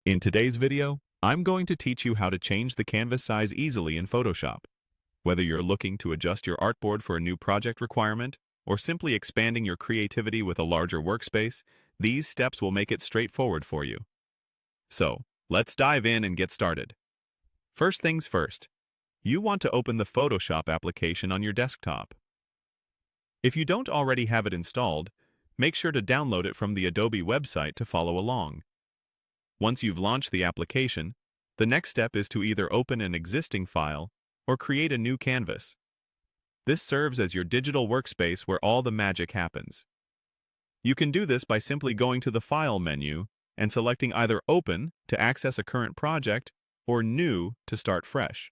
In today's video, I'm going to teach you how to change the canvas size easily in Photoshop. Whether you're looking to adjust your artboard for a new project requirement or simply expanding your creativity with a larger workspace, these steps will make it straightforward for you. So, let's dive in and get started. First things first, you want to open the Photoshop application on your desktop. If you don't already have it installed, make sure to download it from the Adobe website to follow along. Once you've launched the application, the next step is to either open an existing file or create a new canvas. This serves as your digital workspace where all the magic happens. You can do this by simply going to the File menu and selecting either Open to access a current project or New to start fresh.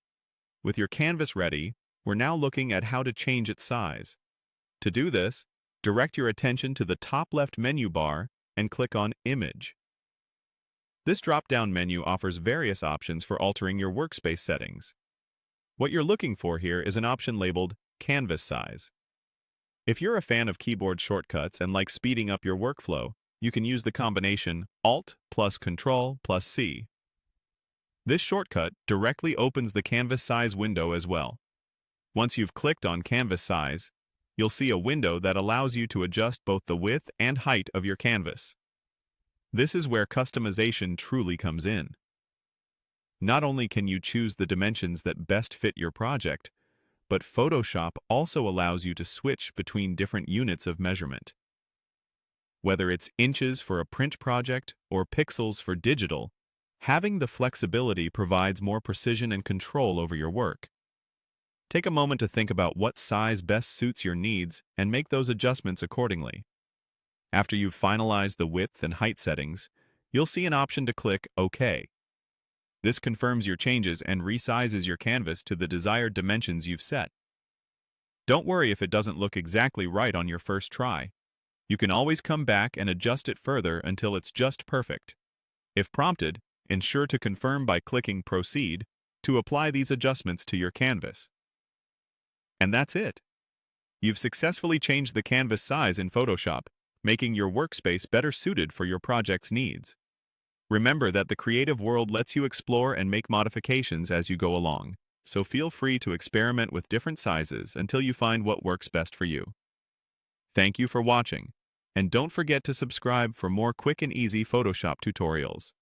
With your canvas ready, we're now looking at how to change its size. To do this, direct your attention to the top left menu bar and click on Image. This drop-down menu offers various options for altering your workspace settings. What you're looking for here is an option labeled Canvas Size. If you're a fan of keyboard shortcuts and like speeding up your workflow, you can use the combination Alt plus Control plus C. This shortcut directly opens the Canvas Size window as well. Once you've clicked on Canvas Size, you'll see a window that allows you to adjust both the width and height of your canvas. This is where customization truly comes in. Not only can you choose the dimensions that best fit your project, but Photoshop also allows you to switch between different units of measurement. Whether it's inches for a print project or pixels for digital, having the flexibility provides more precision and control over your work. Take a moment to think about what size best suits your needs and make those adjustments accordingly. After you've finalized the width and height settings, you'll see an option to click OK. This confirms your changes and resizes your canvas to the desired dimensions you've set. Don't worry if it doesn't look exactly right on your first try. You can always come back and adjust it further until it's just perfect. If prompted, ensure to confirm by clicking Proceed to apply these adjustments to your canvas. And that's it. You've successfully changed the canvas size in Photoshop, making your workspace better suited for your project's needs. Remember that the creative world lets you explore and make modifications as you go along, so feel free to experiment with different sizes until you find what works best for you. Thank you for watching, and don't forget to subscribe for more quick and easy Photoshop tutorials.